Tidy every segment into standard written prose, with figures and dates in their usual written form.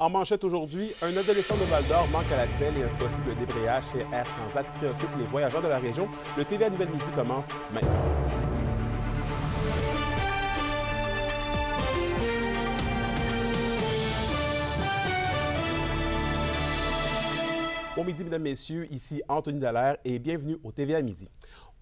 En manchette aujourd'hui, un adolescent de Val-d'Or manque à l'appel et un possible débrayage chez Air Transat préoccupe les voyageurs de la région. Le TVA Nouvelle Midi commence maintenant. Bon midi, mesdames, messieurs, ici Anthony Dallaire et bienvenue au TVA Midi.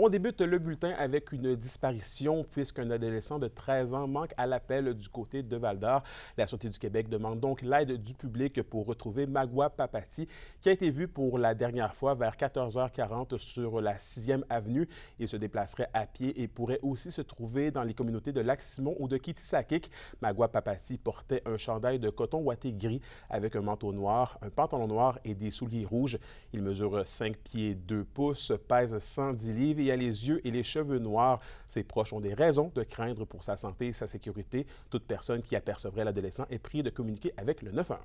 On débute le bulletin avec une disparition puisqu'un adolescent de 13 ans manque à l'appel du côté de Val-d'Or. La Sûreté du Québec demande donc l'aide du public pour retrouver Magua Papati, qui a été vu pour la dernière fois vers 14h40 sur la 6e avenue. Il se déplacerait à pied et pourrait aussi se trouver dans les communautés de Lac-Simon ou de Kitisakik. Magua Papati portait un chandail de coton ouaté gris avec un manteau noir, un pantalon noir et des souliers rouges. Il mesure 5 pieds 2 pouces, pèse 110 livres et a les yeux et les cheveux noirs. Ses proches ont des raisons de craindre pour sa santé et sa sécurité. Toute personne qui apercevrait l'adolescent est priée de communiquer avec le 911.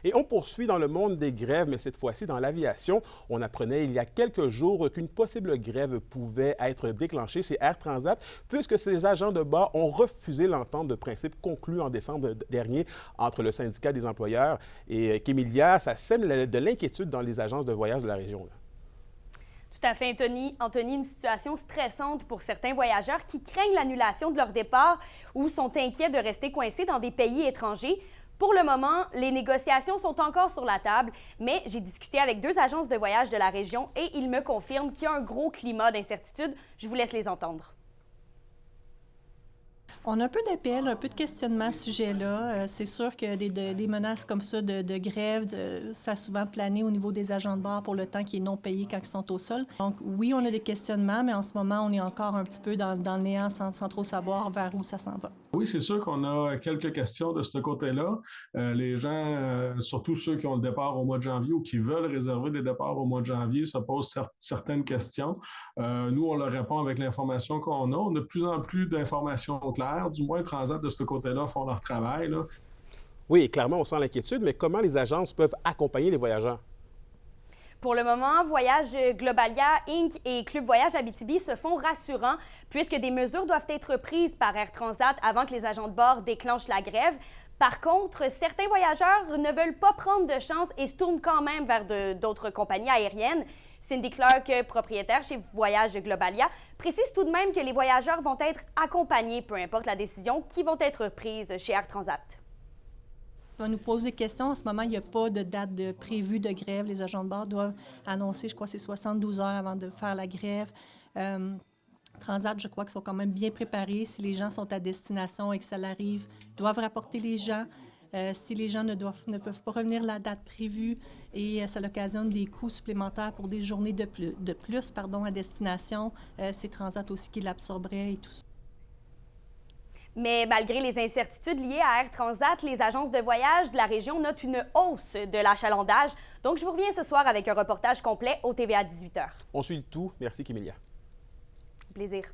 Et on poursuit dans le monde des grèves, mais cette fois-ci dans l'aviation. On apprenait il y a quelques jours qu'une possible grève pouvait être déclenchée chez Air Transat puisque ses agents de bord ont refusé l'entente de principe conclue en décembre dernier entre le syndicat des employeurs et qu'Emilia, ça sème de l'inquiétude dans les agences de voyage de la région. Tout à fait, Anthony, une situation stressante pour certains voyageurs qui craignent l'annulation de leur départ ou sont inquiets de rester coincés dans des pays étrangers. Pour le moment, les négociations sont encore sur la table, mais j'ai discuté avec 2 agences de voyage de la région et ils me confirment qu'il y a un gros climat d'incertitude. Je vous laisse les entendre. On a un peu d'appels, un peu de questionnement à ce sujet-là. C'est sûr que des menaces comme ça de grève, ça a souvent plané au niveau des agents de bord pour le temps qui est non payé quand ils sont au sol. Donc oui, on a des questionnements, mais en ce moment, on est encore un petit peu dans le néant sans trop savoir vers où ça s'en va. Oui, c'est sûr qu'on a quelques questions de ce côté-là. Les gens, surtout ceux qui ont le départ au mois de janvier ou qui veulent réserver des départs au mois de janvier, se posent certaines questions. Nous, on leur répond avec l'information qu'on a. On a de plus en plus d'informations claires. Du moins, Transat, de ce côté-là, font leur travail, là. Oui, clairement, on sent l'inquiétude, mais comment les agences peuvent accompagner les voyageurs? Pour le moment, Voyage Globalia Inc. et Club Voyage Abitibi se font rassurants puisque des mesures doivent être prises par Air Transat avant que les agents de bord déclenchent la grève. Par contre, certains voyageurs ne veulent pas prendre de chance et se tournent quand même vers d'autres compagnies aériennes. Cindy Clark, propriétaire chez Voyage Globalia, précise tout de même que les voyageurs vont être accompagnés, peu importe la décision, qui vont être prises chez Air Transat. On nous pose des questions. En ce moment, il n'y a pas de date prévue de grève. Les agents de bord doivent annoncer, je crois, c'est 72 heures avant de faire la grève. Transat, je crois qu'ils sont quand même bien préparés. Si les gens sont à destination et que ça l'arrive, ils doivent rapporter les gens. Si les gens ne peuvent pas revenir la date prévue et ça occasionne des coûts supplémentaires pour des journées de plus à destination, c'est Transat aussi qui l'absorberait et tout ça. Mais malgré les incertitudes liées à Air Transat, les agences de voyage de la région notent une hausse de l'achalandage. Donc, je vous reviens ce soir avec un reportage complet au TVA 18h. On suit le tout. Merci, Kémilia. Plaisir.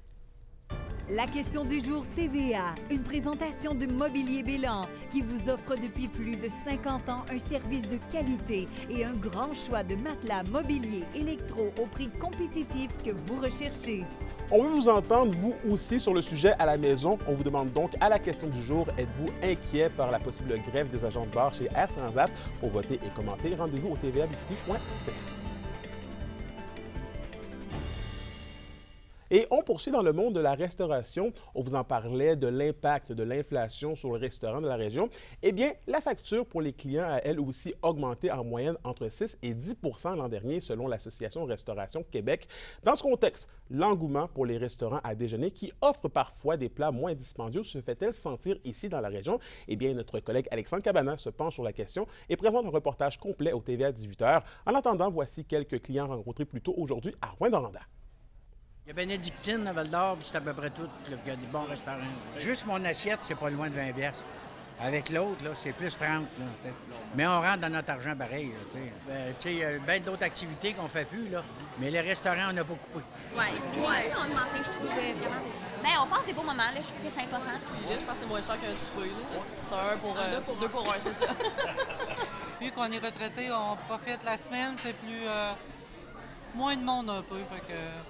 La question du jour TVA, une présentation de Mobilier Bélan qui vous offre depuis plus de 50 ans un service de qualité et un grand choix de matelas, mobilier, électro au prix compétitif que vous recherchez. On veut vous entendre, vous aussi, sur le sujet à la maison. On vous demande donc à la question du jour, êtes-vous inquiet par la possible grève des agents de bord chez Air Transat? Pour voter et commenter, rendez-vous au tvabitibi.ca. Et on poursuit dans le monde de la restauration. On vous en parlait de l'impact de l'inflation sur le restaurant de la région. Eh bien, la facture pour les clients a elle aussi augmenté en moyenne entre 6 et 10 % l'an dernier, selon l'Association Restauration Québec. Dans ce contexte, l'engouement pour les restaurants à déjeuner qui offrent parfois des plats moins dispendieux se fait-elle sentir ici dans la région? Eh bien, notre collègue Alexandre Cabana se penche sur la question et présente un reportage complet au TVA 18h. En attendant, voici quelques clients rencontrés plus tôt aujourd'hui à Rouyn-Noranda. Il y a Bénédictine à Val-d'Or, puis c'est à peu près tout. Il y a des bons restaurants. Juste mon assiette, c'est pas loin de 20 piastres. Avec l'autre, là, c'est plus 30. Là, mais on rentre dans notre argent pareil. Il y a bien d'autres activités qu'on fait plus, là, mais les restaurants, on n'a pas coupé. Oui, puis les prix ont augmenté, je trouve vraiment. Bien, on passe des beaux moments, là, je trouve que c'est important. Puis là, je pense que c'est moins cher qu'un souper. C'est deux pour un, c'est ça. Vu qu'on est retraité, on profite la semaine, c'est plus... moins de monde un peu,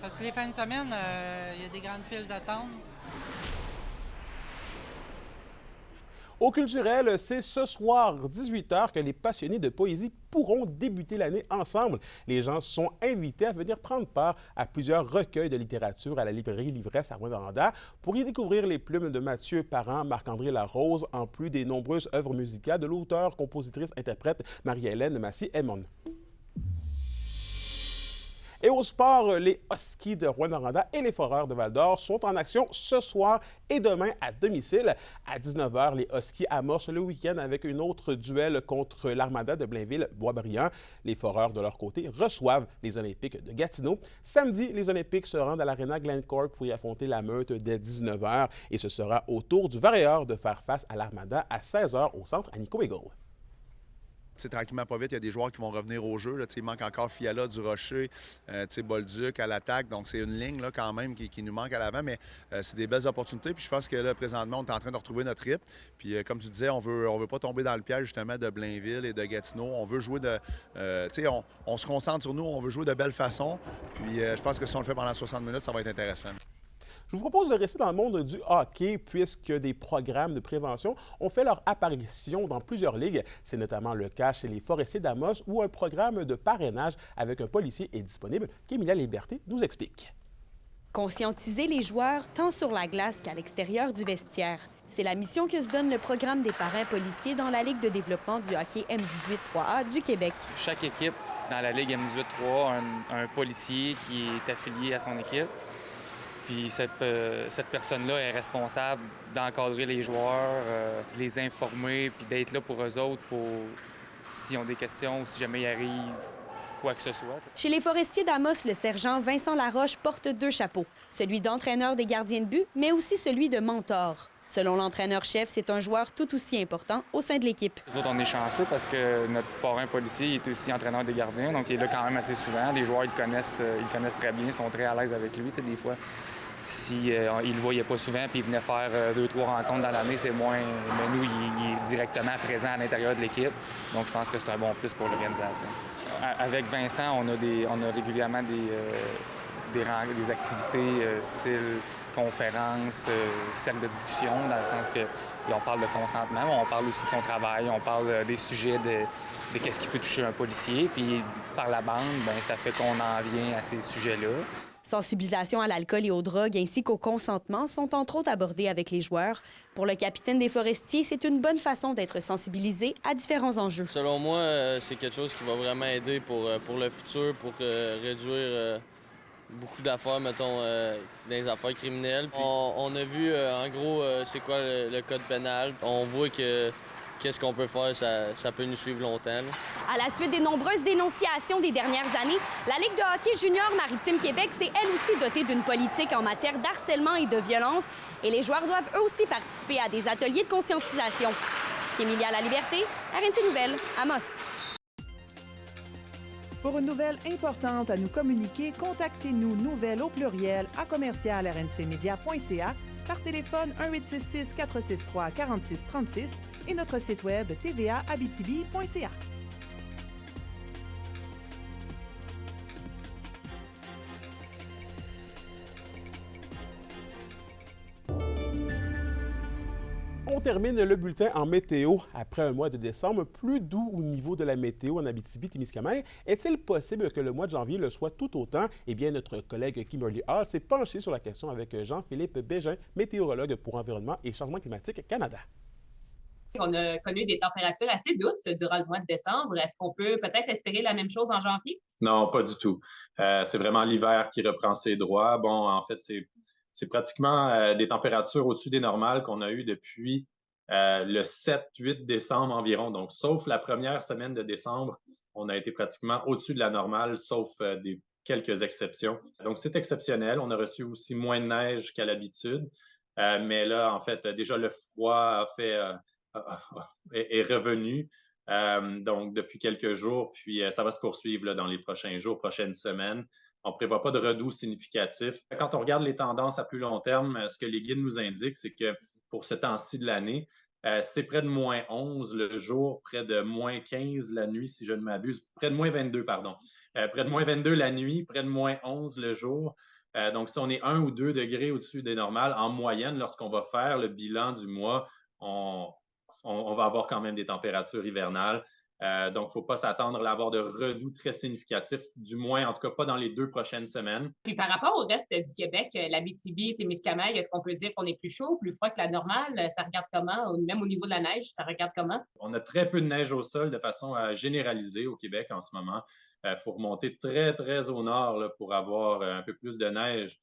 parce que les fins de semaine, il y a des grandes files d'attente. Au culturel, c'est ce soir, 18h, que les passionnés de poésie pourront débuter l'année ensemble. Les gens sont invités à venir prendre part à plusieurs recueils de littérature à la librairie L'Ivresse à Rwanda pour y découvrir les plumes de Mathieu Parent, Marc-André Larose, en plus des nombreuses œuvres musicales de l'auteur, compositrice, interprète Marie-Hélène Massy-Aymon. Et au sport, les Huskies de Rouyn-Noranda et les Foreurs de Val-d'Or sont en action ce soir et demain à domicile. À 19h, les Huskies amorcent le week-end avec un autre duel contre l'Armada de Blainville-Boisbriand. Les Foreurs, de leur côté, reçoivent les Olympiques de Gatineau. Samedi, les Olympiques se rendent à l'Arena Glencore pour y affronter la Meute dès 19h. Et ce sera au tour du Varéor de faire face à l'Armada à 16h au centre Anico-Eagle. Tranquillement, pas vite, il y a des joueurs qui vont revenir au jeu. Là, il manque encore Fiala, Durocher, Bolduc à l'attaque. Donc, c'est une ligne là, quand même qui nous manque à l'avant, mais c'est des belles opportunités. Puis je pense que là, présentement, on est en train de retrouver notre rythme. Puis comme tu disais, on veut pas tomber dans le piège justement de Blainville et de Gatineau. On veut jouer on se concentre sur nous, on veut jouer de belle façon. Puis je pense que si on le fait pendant 60 minutes, ça va être intéressant. Je vous propose de rester dans le monde du hockey puisque des programmes de prévention ont fait leur apparition dans plusieurs ligues. C'est notamment le cas chez les Forestiers d'Amos où un programme de parrainage avec un policier est disponible qu'Emilia Liberté nous explique. Conscientiser les joueurs tant sur la glace qu'à l'extérieur du vestiaire. C'est la mission que se donne le programme des parrains policiers dans la Ligue de développement du hockey M18-3A du Québec. Chaque équipe dans la Ligue M18-3A a un policier qui est affilié à son équipe. Puis cette personne-là est responsable d'encadrer les joueurs, de les informer, puis d'être là pour eux autres, pour s'ils ont des questions ou si jamais il arrive quoi que ce soit. Chez les Forestiers d'Amos, le sergent Vincent Laroche porte deux chapeaux, celui d'entraîneur des gardiens de but, mais aussi celui de mentor. Selon l'entraîneur-chef, c'est un joueur tout aussi important au sein de l'équipe. Nous autres, on est chanceux parce que notre parrain policier est aussi entraîneur des gardiens, donc il est là quand même assez souvent. Les joueurs, ils le connaissent très bien, ils sont très à l'aise avec lui. Tu sais, des fois, s'ils ne le voyaient pas souvent puis il venait faire 2-3 rencontres dans l'année, c'est moins... Mais nous, il est directement présent à l'intérieur de l'équipe, donc je pense que c'est un bon plus pour l'organisation. Avec Vincent, on a régulièrement des activités style conférences, cercle de discussion, dans le sens que on parle de consentement, mais on parle aussi de son travail, on parle des sujets de qu'est-ce qui peut toucher un policier, puis par la bande, bien, ça fait qu'on en vient à ces sujets-là. Sensibilisation à l'alcool et aux drogues ainsi qu'au consentement sont entre autres abordés avec les joueurs. Pour le capitaine des Forestiers, c'est une bonne façon d'être sensibilisé à différents enjeux. Selon moi, c'est quelque chose qui va vraiment aider pour le futur, pour réduire beaucoup d'affaires, mettons, des affaires criminelles. On a vu, en gros, c'est quoi le code pénal. On voit que qu'est-ce qu'on peut faire, ça peut nous suivre longtemps. Là. À la suite des nombreuses dénonciations des dernières années, la Ligue de hockey junior Maritime Québec s'est elle aussi dotée d'une politique en matière d'harcèlement et de violence. Et les joueurs doivent eux aussi participer à des ateliers de conscientisation. Emilia La Liberté, RNC Nouvelles, Amos. Pour une nouvelle importante à nous communiquer, contactez-nous nouvelles au pluriel à commercial-rncmedia.ca par téléphone 1-866-463-4636 et notre site web tvaabitibi.ca. On termine le bulletin en météo. Après un mois de décembre plus doux au niveau de la météo en Abitibi-Témiscamingue, est-il possible que le mois de janvier le soit tout autant? Eh bien, notre collègue Kimberly Hall s'est penché sur la question avec Jean-Philippe Bégin, météorologue pour Environnement et Changement climatique Canada. On a connu des températures assez douces durant le mois de décembre. Est-ce qu'on peut peut-être espérer la même chose en janvier? Non, pas du tout. C'est vraiment l'hiver qui reprend ses droits. Bon, en fait, c'est pratiquement des températures au-dessus des normales qu'on a eues depuis le 7-8 décembre environ. Donc, sauf la première semaine de décembre, on a été pratiquement au-dessus de la normale, sauf quelques exceptions. Donc, c'est exceptionnel. On a reçu aussi moins de neige qu'à l'habitude. Mais là, en fait, déjà, le froid est revenu. Donc, depuis quelques jours, puis ça va se poursuivre là, dans les prochains jours, prochaines semaines. On ne prévoit pas de redoux significatif. Quand on regarde les tendances à plus long terme, ce que les guides nous indiquent, c'est que pour ce temps-ci de l'année, c'est près de moins 11 le jour, près de moins 15 la nuit, si je ne m'abuse. Près de moins 22, pardon. Près de moins 22 la nuit, près de moins 11 le jour. Donc, si on est 1 ou 2 degrés au-dessus des normales, en moyenne, lorsqu'on va faire le bilan du mois, on va avoir quand même des températures hivernales. Donc, il ne faut pas s'attendre à avoir de redoux très significatifs, du moins, en tout cas, pas dans les 2 prochaines semaines. Puis par rapport au reste du Québec, l'Abitibi, Témiscamingue, est-ce qu'on peut dire qu'on est plus chaud, plus froid que la normale? Ça regarde comment? Même au niveau de la neige, ça regarde comment? On a très peu de neige au sol de façon généralisée au Québec en ce moment. Il faut remonter très, très au nord là, pour avoir un peu plus de neige.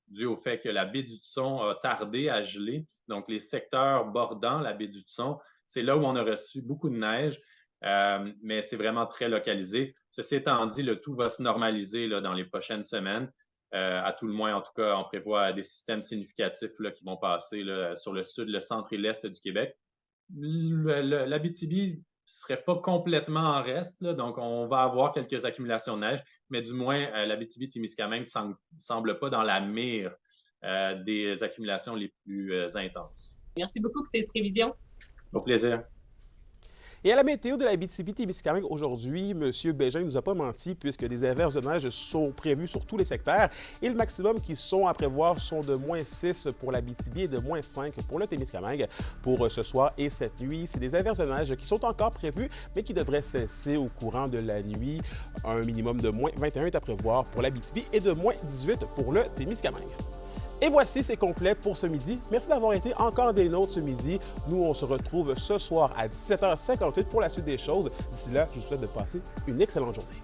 Dû au fait que la baie du Tusson a tardé à geler. Donc, les secteurs bordant la baie du Tusson, c'est là où on a reçu beaucoup de neige, mais c'est vraiment très localisé. Ceci étant dit, le tout va se normaliser là, dans les prochaines semaines. À tout le moins, en tout cas, on prévoit des systèmes significatifs là, qui vont passer là, sur le sud, le centre et l'est du Québec. L'Abitibi ne serait pas complètement en reste, là, donc on va avoir quelques accumulations de neige, mais du moins, l'Abitibi-Témiscamingue ne semble pas dans la mire des accumulations les plus intenses. Merci beaucoup pour ces prévisions. Au plaisir. Et à la météo de l'Abitibi-Témiscamingue aujourd'hui, M. Bégin ne nous a pas menti puisque des averses de neige sont prévues sur tous les secteurs et le maximum qui sont à prévoir sont de -6 pour l'Abitibi et de -5 pour le Témiscamingue pour ce soir et cette nuit. C'est des averses de neige qui sont encore prévues mais qui devraient cesser au courant de la nuit. Un minimum de -21 est à prévoir pour l'Abitibi et de -18 pour le Témiscamingue. Et voici, c'est complet pour ce midi. Merci d'avoir été encore des nôtres ce midi. Nous, on se retrouve ce soir à 17h58 pour la suite des choses. D'ici là, je vous souhaite de passer une excellente journée.